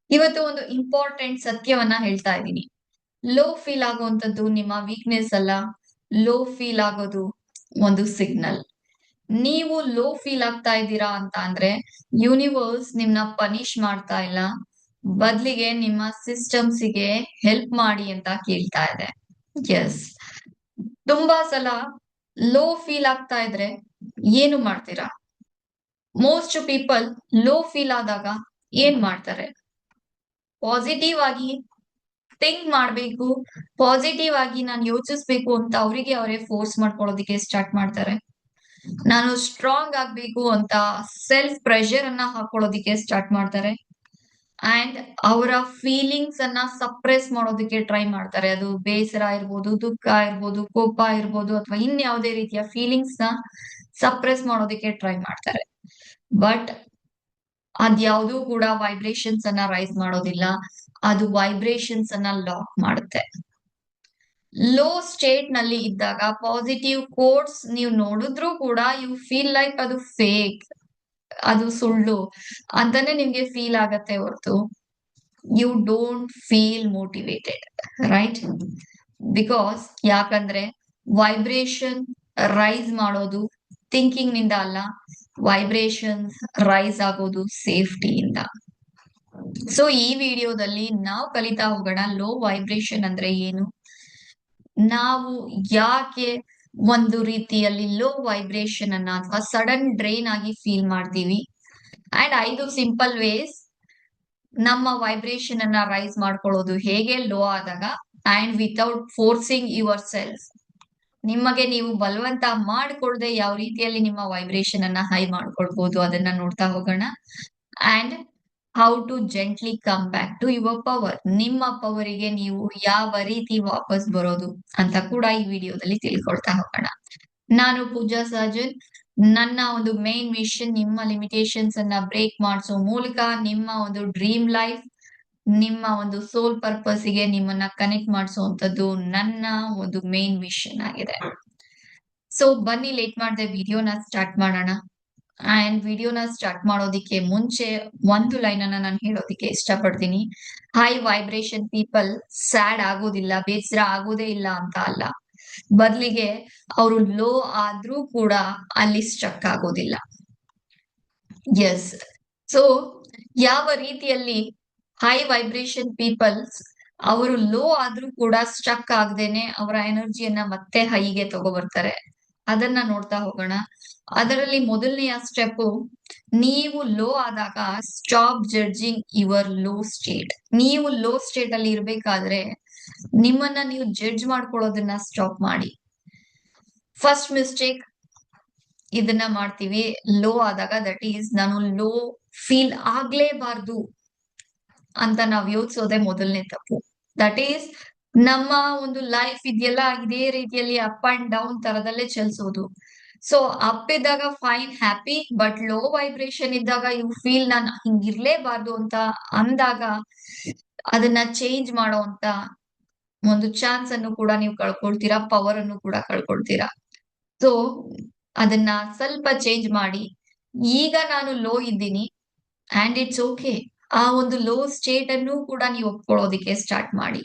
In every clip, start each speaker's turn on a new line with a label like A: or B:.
A: ಇವತ್ತು ಒಂದು ಇಂಪಾರ್ಟೆಂಟ್ ಸತ್ಯವನ್ನ ಹೇಳ್ತಾ ಇದ್ದೀನಿ. ಲೋ ಫೀಲ್ ಆಗುವಂತದ್ದು ನಿಮ್ಮ ವೀಕ್ನೆಸ್ ಅಲ್ಲ. ಲೋ ಫೀಲ್ ಆಗೋದು ಒಂದು ಸಿಗ್ನಲ್. ನೀವು ಲೋ ಫೀಲ್ ಆಗ್ತಾ ಇದ್ದೀರಾ ಅಂತ ಅಂದ್ರೆ ಯೂನಿವರ್ಸ್ ನಿಮ್ನ ಪನಿಷ್ ಮಾಡ್ತಾ ಇಲ್ಲ. ಬದ್ಲಿಗೆ ನಿಮ್ಮ ಸಿಸ್ಟಮ್ಸಿಗೆ ಹೆಲ್ಪ್ ಮಾಡಿ ಅಂತ ಕೇಳ್ತಾ ಇದೆ. ಎಸ್. ತುಂಬಾ ಸಲ ಲೋ ಫೀಲ್ ಆಗ್ತಾ ಇದ್ರೆ ಏನು ಮಾಡ್ತೀರಾ? ಮೋಸ್ಟ್ ಪೀಪಲ್ ಲೋ ಫೀಲ್ ಆದಾಗ ಏನ್ ಮಾಡ್ತಾರೆ? ಪಾಸಿಟಿವ್ ಆಗಿ ಥಿಂಕ್ ಮಾಡ್ಬೇಕು, ಪಾಸಿಟಿವ್ ಆಗಿ ನಾನು ಯೋಚಿಸ್ಬೇಕು ಅಂತ ಅವರಿಗೆ ಅವರೇ ಫೋರ್ಸ್ ಮಾಡ್ಕೊಳ್ಳೋದಕ್ಕೆ ಸ್ಟಾರ್ಟ್ ಮಾಡ್ತಾರೆ. ನಾನು ಸ್ಟ್ರಾಂಗ್ ಆಗ್ಬೇಕು ಅಂತ ಸೆಲ್ಫ್ ಪ್ರೆಷರ್ ಅನ್ನ ಹಾಕೊಳ್ಳೋದಿಕ್ಕೆ ಸ್ಟಾರ್ಟ್ ಮಾಡ್ತಾರೆ. ಅಂಡ್ ಅವರ ಫೀಲಿಂಗ್ಸ್ ಅನ್ನ ಸಪ್ರೆಸ್ ಮಾಡೋದಕ್ಕೆ ಟ್ರೈ ಮಾಡ್ತಾರೆ. ಅದು ಬೇಸರ ಇರ್ಬೋದು, ದುಃಖ ಇರ್ಬೋದು, ಕೋಪ ಇರ್ಬೋದು, ಅಥವಾ ಇನ್ಯಾವುದೇ ರೀತಿಯ ಫೀಲಿಂಗ್ಸ್ ನ ಸಪ್ರೆಸ್ ಮಾಡೋದಕ್ಕೆ ಟ್ರೈ ಮಾಡ್ತಾರೆ. ಬಟ್ ಅದ್ಯಾವುದೂ ಕೂಡ ವೈಬ್ರೇಷನ್ಸ್ ಅನ್ನ ರೈಸ್ ಮಾಡೋದಿಲ್ಲ. ಅದು ವೈಬ್ರೇಷನ್ಸ್ ಅನ್ನ ಲಾಕ್ ಮಾಡುತ್ತೆ. ಲೋ ಸ್ಟೇಟ್ ನಲ್ಲಿ ಇದ್ದಾಗ ಪಾಸಿಟಿವ್ ಕೋಟ್ಸ್ ನೀವು ನೋಡಿದ್ರು ಕೂಡ ಯು ಫೀಲ್ ಲೈಕ್ ಅದು ಫೇಕ್, ಅದು ಸುಳ್ಳು ಅಂತಾನೆ ನಿಮ್ಗೆ ಫೀಲ್ ಆಗತ್ತೆ ಹೊರತು you don't feel motivated, right? Because ಯಾಕಂದ್ರೆ ವೈಬ್ರೇಷನ್ ರೈಸ್ ಮಾಡೋದು ಥಿಂಕಿಂಗ್ ನಿಂದ ಅಲ್ಲ, ವೈಬ್ರೇಷನ್ ರೈಸ್ ಆಗೋದು ಸೇಫ್ಟಿಯಿಂದ. ಸೊ ಈ ವಿಡಿಯೋದಲ್ಲಿ ನಾವು ಕಲಿತಾ ಹೋಗೋಣ ಲೋ ವೈಬ್ರೇಷನ್ ಅಂದ್ರೆ ಏನು, ನಾವು ಯಾಕೆ ಒಂದು ರೀತಿಯಲ್ಲಿ ಲೋ ವೈಬ್ರೇಷನ್ ಅನ್ನ ಅಥವಾ ಸಡನ್ ಡ್ರೈನ್ ಆಗಿ ಫೀಲ್ ಮಾಡ್ತೀವಿ, ಅಂಡ್ 5 ಸಿಂಪಲ್ ವೇಸ್ ನಮ್ಮ ವೈಬ್ರೇಷನ್ ಅನ್ನ ರೈಸ್ ಮಾಡ್ಕೊಳ್ಳೋದು ಹೇಗೆ ಲೋ ಆದಾಗ, and without forcing your self, ನಿಮಗೆ ನೀವು ಬಲವಂತ ಮಾಡ್ಕೊಳ್ದೆ ಯಾವ ರೀತಿಯಲ್ಲಿ ನಿಮ್ಮ ವೈಬ್ರೇಷನ್ ಅನ್ನ ಹೈ ಮಾಡ್ಕೊಳ್ಬಹುದು ಅದನ್ನ ನೋಡ್ತಾ ಹೋಗೋಣ. And how to gently come back to your power, ನಿಮ್ಮ ಪವರಿಗೆ ನೀವು ಯಾವ ರೀತಿ ವಾಪಸ್ ಬರೋದು ಅಂತ ಕೂಡ ಈ ವಿಡಿಯೋದಲ್ಲಿ ತಿಳ್ಕೊಳ್ತಾ ಹೋಗೋಣ. ನಾನು ಪೂಜಾ ಸಹಜನ್. ನನ್ನ ಒಂದು ಮೇನ್ ಮಿಷನ್ ನಿಮ್ಮ ಲಿಮಿಟೇಷನ್ಸ್ ಅನ್ನ ಬ್ರೇಕ್ ಮಾಡಿಸೋ ಮೂಲಕ ನಿಮ್ಮ ಒಂದು ಡ್ರೀಮ್ ಲೈಫ್, ನಿಮ್ಮ ಒಂದು ಸೋಲ್ ಪರ್ಪಸ್ ಗೆ ನಿಮ್ಮನ್ನ ಕನೆಕ್ಟ್ ಮಾಡಿಸುವಂತದ್ದು ನನ್ನ ಒಂದು ಮೇನ್ ಮಿಷನ್ ಆಗಿದೆ. ಸೊ ಬನ್ನಿ ಲೇಟ್ ಮಾಡದೆ ವಿಡಿಯೋನ ಸ್ಟಾರ್ಟ್ ಮಾಡೋಣ. ಅಂಡ್ ವಿಡಿಯೋನ ಸ್ಟಾರ್ಟ್ ಮಾಡೋದಿಕ್ಕೆ ಮುಂಚೆ ಒಂದು ಲೈನ್ ಅನ್ನ ನಾನು ಹೇಳೋದಿಕ್ಕೆ ಇಷ್ಟಪಡ್ತೀನಿ. ಹೈ ವೈಬ್ರೇಷನ್ ಪೀಪಲ್ ಸ್ಯಾಡ್ ಆಗೋದಿಲ್ಲ, ಬೇಸರ ಆಗೋದೇ ಇಲ್ಲ ಅಂತ ಅಲ್ಲ, ಬದಲಿಗೆ ಅವರು ಲೋ ಆದ್ರೂ ಕೂಡ ಅಲ್ಲಿ ಸ್ಟ್ರಕ್ ಆಗೋದಿಲ್ಲ. ಎಸ್. ಸೊ ಯಾವ ರೀತಿಯಲ್ಲಿ ಹೈ ವೈಬ್ರೇಷನ್ ಪೀಪಲ್ಸ್ ಅವರು ಲೋ ಆದ್ರೂ ಕೂಡ ಸ್ಟ್ರಕ್ ಆಗದೇನೆ ಅವರ ಎನರ್ಜಿಯನ್ನ ಮತ್ತೆ ಹೈಗೆ ತಗೋಬರ್ತಾರೆ ಅದನ್ನ ನೋಡ್ತಾ ಹೋಗೋಣ. ಅದರಲ್ಲಿ ಮೊದಲನೆಯ ಸ್ಟೆಪ್, ನೀವು ಲೋ ಆದಾಗ stop judging your low state. ನೀವು ಲೋ ಸ್ಟೇಟ್ ಅಲ್ಲಿ ಇರ್ಬೇಕಾದ್ರೆ ನಿಮ್ಮನ್ನ ನೀವು ಜಡ್ಜ್ ಮಾಡ್ಕೊಳ್ಳೋದನ್ನ ಸ್ಟಾಪ್ ಮಾಡಿ. ಫಸ್ಟ್ ಮಿಸ್ಟೇಕ್ ಇದನ್ನ ಮಾಡ್ತೀವಿ ಲೋ ಆದಾಗ, ದಟ್ ಈಸ್ ನಾನು ಲೋ ಫೀಲ್ ಆಗ್ಲೇಬಾರ್ದು ಅಂತ ನಾವ್ ಯೋಚಿಸೋದೇ ಮೊದಲನೇ ತಪ್ಪು. ದಟ್ ಈಸ್ ನಮ್ಮ ಒಂದು ಲೈಫ್ ಇದೆಯಲ್ಲ ಇದೇ ರೀತಿಯಲ್ಲಿ ಅಪ್ ಅಂಡ್ ಡೌನ್ ತರದಲ್ಲೇ ಚಲಿಸೋದು. ಸೊ ಅಪ್ ಇದ್ದಾಗ fine happy, but low vibration ಇದ್ದಾಗ ಯು ಫೀಲ್ ನಾನು ಹಿಂಗಿರ್ಲೇಬಾರ್ದು ಅಂತ ಅಂದಾಗ ಅದನ್ನ ಚೇಂಜ್ ಮಾಡೋ ಅಂತ ಒಂದು ಚಾನ್ಸ್ ಅನ್ನು ಕೂಡ ನೀವು ಕಳ್ಕೊಳ್ತೀರಾ, ಪವರ್ ಅನ್ನು ಕೂಡ ಕಳ್ಕೊಳ್ತೀರಾ. ಸೊ ಅದನ್ನ ಸ್ವಲ್ಪ ಚೇಂಜ್ ಮಾಡಿ. ಈಗ ನಾನು ಲೋ ಇದ್ದೀನಿ ಅಂಡ್ ಇಟ್ಸ್ ಓಕೆ, ಆ ಒಂದು ಲೋ ಸ್ಟೇಟ್ ಅನ್ನು ಕೂಡ ನೀವು ಒಪ್ಕೊಳ್ಳೋದಿಕ್ಕೆ ಸ್ಟಾರ್ಟ್ ಮಾಡಿ.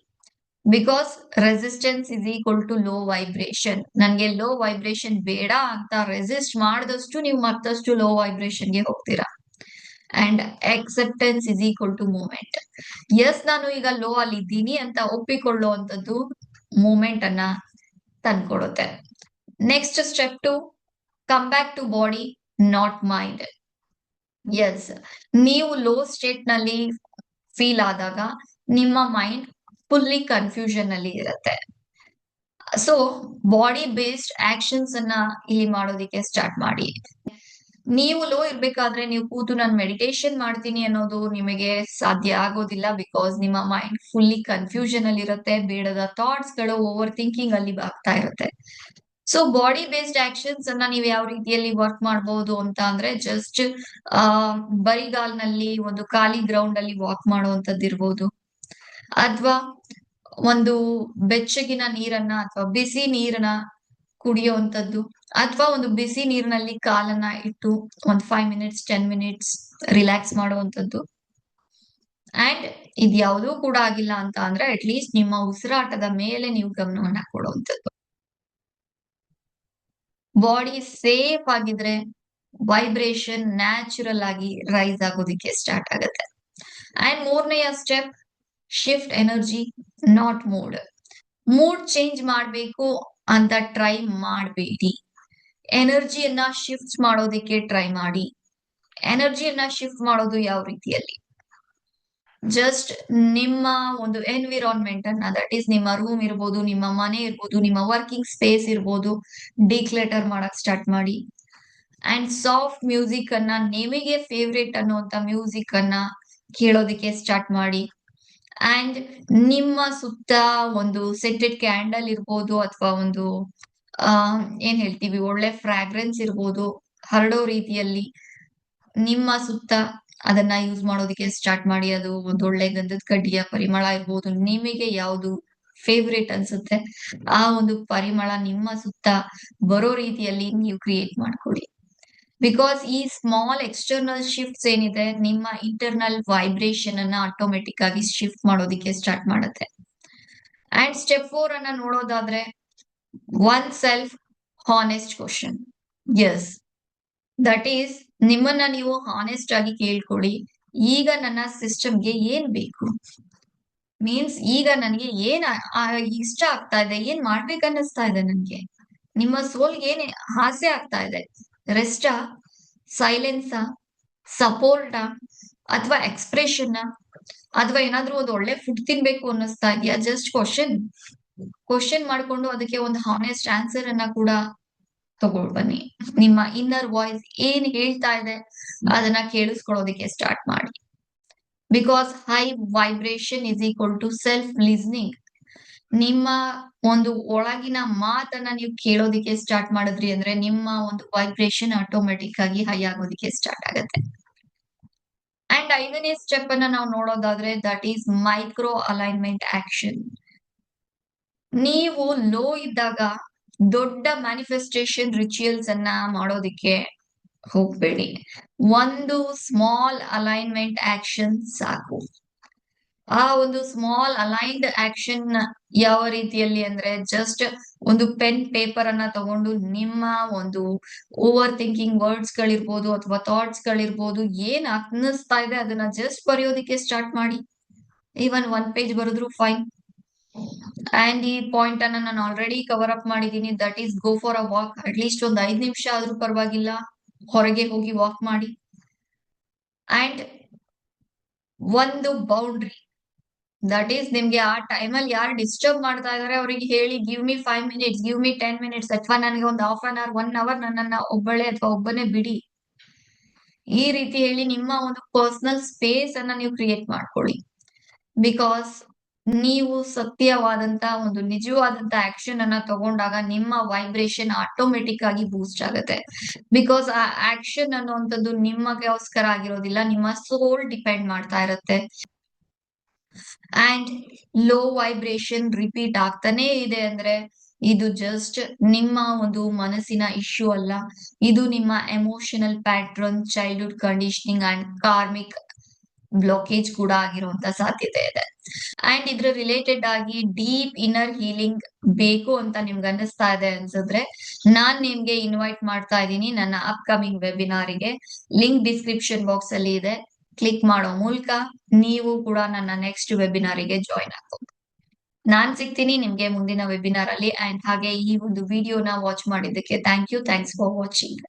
A: Because resistance is equal to low vibration. ನನ್ಗೆ ಲೋ ವೈಬ್ರೇಷನ್ ಬೇಡ ಅಂತ ರೆಸಿಸ್ಟ್ ಮಾಡಿದಷ್ಟು ನೀವು ಮತ್ತಷ್ಟು ಲೋ ವೈಬ್ರೇಷನ್ಗೆ ಹೋಗ್ತೀರಾ. And acceptance is equal to moment. Yes, ನಾನು ಈಗ ಲೋ ಅಲ್ಲಿ ಇದ್ದೀನಿ ಅಂತ ಒಪ್ಪಿಕೊಳ್ಳುವಂಥದ್ದು ಮೂಮೆಂಟ್ ಅನ್ನ ತಂದ್ಕೊಡುತ್ತೆ. Next step 2, come back to body not mind. Yes, ನೀವು ಲೋ ಸ್ಟೇಟ್ ನಲ್ಲಿ ಫೀಲ್ ಆದಾಗ ನಿಮ್ಮ ಮೈಂಡ್ ಫುಲ್ಲಿ ಕನ್ಫ್ಯೂಷನ್ ಅಲ್ಲಿ ಇರುತ್ತೆ. ಸೊ ಬಾಡಿ ಬೇಸ್ಡ್ ಆಕ್ಷನ್ಸ್ ಅನ್ನ ಇಲ್ಲಿ ಮಾಡೋದಿಕ್ಕೆ ಸ್ಟಾರ್ಟ್ ಮಾಡಿ. ನೀವು ಲೋ ಇರ್ಬೇಕಾದ್ರೆ ನೀವು ಕೂತು ನಾನು ಮೆಡಿಟೇಷನ್ ಮಾಡ್ತೀನಿ ಅನ್ನೋದು ನಿಮಗೆ ಸಾಧ್ಯ ಆಗೋದಿಲ್ಲ. ಬಿಕಾಸ್ ನಿಮ್ಮ ಮೈಂಡ್ ಫುಲ್ಲಿ ಕನ್ಫ್ಯೂಷನ್ ಅಲ್ಲಿ ಇರುತ್ತೆ, ಬೇಡದ ಥಾಟ್ಸ್ ಗಳು ಓವರ್ ಥಿಂಕಿಂಗ್ ಅಲ್ಲಿ ಆಗ್ತಾ ಇರುತ್ತೆ. ಸೊ ಬಾಡಿ ಬೇಸ್ಡ್ ಆಕ್ಷನ್ಸ್ ಅನ್ನ ನೀವು ಯಾವ ರೀತಿಯಲ್ಲಿ ವರ್ಕ್ ಮಾಡಬಹುದು ಅಂತ ಅಂದ್ರೆ, ಜಸ್ಟ್ ಆ ಬರಿಗಾಲ್ನಲ್ಲಿ ಒಂದು ಖಾಲಿ ಗ್ರೌಂಡ್ ಅಲ್ಲಿ ವಾಕ್ ಮಾಡುವಂತದ್ದು ಇರ್ಬೋದು, ಅಥವಾ ಒಂದು ಬೆಚ್ಚಗಿನ ನೀರನ್ನ ಅಥವಾ ಬಿಸಿ ನೀರನ್ನ ಕುಡಿಯುವಂತದ್ದು, ಅಥವಾ ಒಂದು ಬಿಸಿ ನೀರಿನಲ್ಲಿ ಕಾಲನ್ನ ಇಟ್ಟು ಒಂದು 5 ಮಿನಿಟ್ಸ್ 10 ಮಿನಿಟ್ಸ್ ರಿಲ್ಯಾಕ್ಸ್ ಮಾಡುವಂತದ್ದು, ಅಂಡ್ ಇದ್ಯಾವುದೂ ಕೂಡ ಆಗಿಲ್ಲ ಅಂತ ಅಂದ್ರೆ ಅಟ್ ಲೀಸ್ಟ್ ನಿಮ್ಮ ಉಸಿರಾಟದ ಮೇಲೆ ನೀವು ಗಮನವನ್ನ ಕೊಡುವಂಥದ್ದು. ಬಾಡಿ ಸೇಫ್ ಆಗಿದ್ರೆ ವೈಬ್ರೇಷನ್ ನ್ಯಾಚುರಲ್ ಆಗಿ ರೈಸ್ ಆಗೋದಿಕ್ಕೆ ಸ್ಟಾರ್ಟ್ ಆಗುತ್ತೆ. ಅಂಡ್ ಮೂರನೆಯ step, shift energy not mood. Mood change ಮಾಡ್ಬೇಕು ಅಂತ ಟ್ರೈ ಮಾಡಬೇಡಿ. ಎನರ್ಜಿಯನ್ನ ಶಿಫ್ಟ್ ಮಾಡೋದಕ್ಕೆ ಟ್ರೈ ಮಾಡಿ. ಎನರ್ಜಿಯನ್ನ ಶಿಫ್ಟ್ ಮಾಡೋದು ಯಾವ ರೀತಿಯಲ್ಲಿ? ಜಸ್ಟ್ ನಿಮ್ಮ ಒಂದು ಎನ್ವಿರಾನ್ಮೆಂಟ್ ಅನ್ನ, ದಟ್ ಈಸ್ ನಿಮ್ಮ ರೂಮ್ ಇರ್ಬೋದು, ನಿಮ್ಮ ಮನೆ ಇರ್ಬೋದು, ನಿಮ್ಮ ವರ್ಕಿಂಗ್ ಸ್ಪೇಸ್ ಇರ್ಬೋದು, ಡಿಕ್ಲೆಟರ್ ಮಾಡಕ್ ಸ್ಟಾರ್ಟ್ ಮಾಡಿ. ಅಂಡ್ ಸಾಫ್ಟ್ ಮ್ಯೂಸಿಕ್ ಅನ್ನ, ನಿಮಗೆ ಫೇವ್ರೇಟ್ ಅನ್ನುವಂತ ಮ್ಯೂಸಿಕ್ ಅನ್ನ ಕೇಳೋದಿಕ್ಕೆ ಸ್ಟಾರ್ಟ್ ಮಾಡಿ. ಅಂಡ್ ನಿಮ್ಮ ಸುತ್ತ ಒಂದು ಸೆಂಟೆಡ್ ಕ್ಯಾಂಡಲ್ ಇರ್ಬೋದು, ಅಥವಾ ಒಂದು ಆ ಏನ್ ಹೇಳ್ತೀವಿ, ಒಳ್ಳೆ ಫ್ರಾಗ್ರೆನ್ಸ್ ಇರ್ಬೋದು, ಹರಡೋ ರೀತಿಯಲ್ಲಿ ನಿಮ್ಮ ಸುತ್ತ ಅದನ್ನ ಯೂಸ್ ಮಾಡೋದಕ್ಕೆ ಸ್ಟಾರ್ಟ್ ಮಾಡಿ. ಅದು ಒಂದು ಒಳ್ಳೆ ಗಂಧದ ಕಡ್ಡಿಯ ಪರಿಮಳ ಇರ್ಬೋದು, ನಿಮಗೆ ಯಾವುದು ಫೇವ್ರೇಟ್ ಅನ್ಸುತ್ತೆ ಆ ಒಂದು ಪರಿಮಳ ನಿಮ್ಮ ಸುತ್ತ ಬರೋ ರೀತಿಯಲ್ಲಿ ನೀವು ಕ್ರಿಯೇಟ್ ಮಾಡ್ಕೊಳ್ಳಿ. ಬಿಕಾಸ್ ಈ ಸ್ಮಾಲ್ ಎಕ್ಸ್ಟರ್ನಲ್ ಶಿಫ್ಟ್ಸ್ ಏನಿದೆ, ನಿಮ್ಮ ಇಂಟರ್ನಲ್ ವೈಬ್ರೇಷನ್ ಅನ್ನ ಆಟೋಮೆಟಿಕ್ ಆಗಿ ಶಿಫ್ಟ್ ಮಾಡೋದಿಕ್ಕೆ ಸ್ಟಾರ್ಟ್ ಮಾಡುತ್ತೆ. ಅಂಡ್ ಸ್ಟೆಪ್ 4 ಅನ್ನ ನೋಡೋದಾದ್ರೆ, one self honest question. Yes, that is, ನಿಮ್ಮನ್ನ ನೀವು ಹಾನೆಸ್ಟ್ ಆಗಿ ಕೇಳ್ಕೊಳ್ಳಿ. ಈಗ ನನ್ನ ಸಿಸ್ಟಮ್ಗೆ ಏನ್ ಬೇಕು? ಮೀನ್ಸ್ ಈಗ ನನಗೆ ಏನ್ ಇಷ್ಟ ಆಗ್ತಾ ಇದೆ, ಏನ್ ಮಾಡ್ಬೇಕನ್ನಿಸ್ತಾ ಇದೆ ನನ್ಗೆ? ನಿಮ್ಮ ಸೋಲ್ಗೆ ಏನ್ ಹಾಸ್ಯ ಆಗ್ತಾ ಇದೆ? ರೆಸ್ಟಾ, ಸೈಲೆನ್ಸಾ, ಸಪೋರ್ಟಾ, ಅಥವಾ ಎಕ್ಸ್ಪ್ರೆಷನ್, ಅಥವಾ ಏನಾದ್ರೂ ಒಂದು ಒಳ್ಳೆ ಫುಡ್ ತಿನ್ಬೇಕು ಅನ್ನಿಸ್ತಾ ಇದೆಯಾ? ಜಸ್ಟ್ ಕ್ವಶನ್ ಮಾಡ್ಕೊಂಡು ಅದಕ್ಕೆ ಒಂದು ಹಾನೆಸ್ಟ್ ಆನ್ಸರ್ ಅನ್ನ ಕೂಡ ತಗೊಂಡ್ ಬನ್ನಿ. ನಿಮ್ಮ ಇನ್ನರ್ ವಾಯ್ಸ್ ಏನ್ ಹೇಳ್ತಾ ಇದೆ ಅದನ್ನ ಕೇಳಿಸ್ಕೊಳ್ಳೋದಿಕ್ಕೆ ಸ್ಟಾರ್ಟ್ ಮಾಡಿ. Because high vibration is equal to self listening. ನಿಮ್ಮ ಒಂದು ಒಳಗಿನ ಮಾತನ್ನ ನೀವು ಕೇಳೋದಿಕ್ಕೆ ಸ್ಟಾರ್ಟ್ ಮಾಡಿದ್ರಿ ಅಂದ್ರೆ ನಿಮ್ಮ ಒಂದು ವೈಬ್ರೇಷನ್ ಆಟೋಮೆಟಿಕ್ ಆಗಿ ಹೈ ಆಗೋದಿಕ್ಕೆ ಸ್ಟಾರ್ಟ್ ಆಗುತ್ತೆ. ಅಂಡ್ 5ನೇ ಸ್ಟೆಪ್ ಅನ್ನ ನಾವು ನೋಡೋದಾದ್ರೆ, that is micro alignment action. ನೀವು ಲೋ ಇದ್ದಾಗ ದೊಡ್ಡ ಮ್ಯಾನಿಫೆಸ್ಟೇಷನ್ ರಿಚುಯಲ್ಸ್ ಅನ್ನ ಮಾಡೋದಿಕ್ಕೆ ಹೋಗ್ಬೇಡಿ. ಒಂದು ಸ್ಮಾಲ್ ಅಲೈನ್ಮೆಂಟ್ ಆಕ್ಷನ್ ಸಾಕು. ಆ ಒಂದು ಸ್ಮಾಲ್ ಅಲೈನ್ಡ್ ಆಕ್ಷನ್ ಯಾವ ರೀತಿಯಲ್ಲಿ ಅಂದ್ರೆ, ಜಸ್ಟ್ ಒಂದು ಪೆನ್ ಪೇಪರ್ ಅನ್ನ ತಗೊಂಡು ನಿಮ್ಮ ಒಂದು ಓವರ್ ಥಿಂಕಿಂಗ್ ವರ್ಡ್ಸ್ ಗಳಿರ್ಬೋದು ಅಥವಾ ಥಾಟ್ಸ್ ಗಳಿರ್ಬೋದು, ಏನ್ ಅನ್ನಿಸ್ತಾ ಇದೆ ಅದನ್ನ ಜಸ್ಟ್ ಬರೆಯೋದಿಕ್ಕೆ ಸ್ಟಾರ್ಟ್ ಮಾಡಿ. ಈವನ್ 1 ಪೇಜ್ ಬರೆದ್ರು ಫೈನ್. ಅಂಡ್ ಈ ಪಾಯಿಂಟ್ ಅನ್ನ ನಾನು ಆಲ್ರೆಡಿ ಕವರ್ ಅಪ್ ಮಾಡಿದೀನಿ. That is go for a walk. At least ಒಂದು 5 ನಿಮಿಷ ಆದ್ರೂ ಪರವಾಗಿಲ್ಲ, ಹೊರಗೆ ಹೋಗಿ ವಾಕ್ ಮಾಡಿ. ಅಂಡ್ ಒಂದು ಬೌಂಡ್ರಿ, ದಟ್ ಈಸ್ ನಿಮ್ಗೆ ಆ ಟೈಮಲ್ಲಿ ಯಾರು ಡಿಸ್ಟರ್ಬ್ ಮಾಡ್ತಾ ಇದಾರೆ ಅವರಿಗೆ ಹೇಳಿ, give me 5 minutes, give me 10 minutes, ಅಥವಾ ನನಗೆ ಒಂದು ಹಾಫ್ ಅನ್ ಅವರ್, 1 ಅವರ್ ನನ್ನನ್ನ ಒಬ್ಬಳೆ ಅಥವಾ ಒಬ್ಬನೇ ಬಿಡಿ. ಈ ರೀತಿ ಹೇಳಿ ನಿಮ್ಮ ಒಂದು ಪರ್ಸನಲ್ ಸ್ಪೇಸ್ ಅನ್ನ ನೀವು ಕ್ರಿಯೇಟ್ ಮಾಡ್ಕೊಳ್ಳಿ. ಬಿಕಾಸ್ ನೀವು ಸತ್ಯವಾದಂತ ಒಂದು ನಿಜವಾದಂತ ಆಕ್ಷನ್ ಅನ್ನ ತಗೊಂಡಾಗ ನಿಮ್ಮ ವೈಬ್ರೇಷನ್ ಆಟೋಮೆಟಿಕ್ ಆಗಿ ಬೂಸ್ಟ್ ಆಗುತ್ತೆ. ಬಿಕಾಸ್ ಆ ಆಕ್ಷನ್ ಅನ್ನುವಂಥದ್ದು ನಿಮಗೋಸ್ಕರ ಆಗಿರೋದಿಲ್ಲ, ನಿಮ್ಮ ಸೋಲ್ ಡಿಪೆಂಡ್ ಮಾಡ್ತಾ ಇರುತ್ತೆ. ಅಂಡ್ ಲೋ ವೈಬ್ರೇಷನ್ ರಿಪೀಟ್ ಆಗ್ತಾನೆ ಇದೆ ಅಂದ್ರೆ ಇದು ಜಸ್ಟ್ ನಿಮ್ಮ ಒಂದು ಮನಸ್ಸಿನ ಇಶ್ಯೂ ಅಲ್ಲ, ಇದು ನಿಮ್ಮ emotional pattern, childhood conditioning and karmic blockage ಕೂಡ ಆಗಿರುವಂತ ಸಾಧ್ಯತೆ ಇದೆ. ಅಂಡ್ ಇದ್ರ ರಿಲೇಟೆಡ್ ಆಗಿ ಡೀಪ್ ಇನ್ನರ್ ಹೀಲಿಂಗ್ ಬೇಕು ಅಂತ ನಿಮ್ಗೆ ಅನ್ನಿಸ್ತಾ ಇದೆ ಅನ್ಸಿದ್ರೆ, ನಾನ್ ನಿಮ್ಗೆ ಇನ್ವೈಟ್ ಮಾಡ್ತಾ ಇದ್ದೀನಿ ನನ್ನ ಅಪ್ಕಮಿಂಗ್ ವೆಬಿನಾರಿಗೆ. ಲಿಂಕ್ ಡಿಸ್ಕ್ರಿಪ್ಷನ್ ಬಾಕ್ಸ್ ಅಲ್ಲಿ ಇದೆ. ಕ್ಲಿಕ್ ಮಾಡೋ ಮೂಲಕ ನೀವು ಕೂಡ ನನ್ನ ನೆಕ್ಸ್ಟ್ ವೆಬಿನಾರಿಗೆ ಜಾಯಿನ್ ಆಗ್ಬೋದು. ನಾನ್ ಸಿಗ್ತೀನಿ ನಿಮ್ಗೆ ಮುಂದಿನ ವೆಬಿನಾರ್ ಅಲ್ಲಿ. ಅಂಡ್ ಹಾಗೆ ಈ ಒಂದು ವಿಡಿಯೋನ ವಾಚ್ ಮಾಡಿದ್ದಕ್ಕೆ ಥ್ಯಾಂಕ್ಸ್ ಫಾರ್ ವಾಚಿಂಗ್.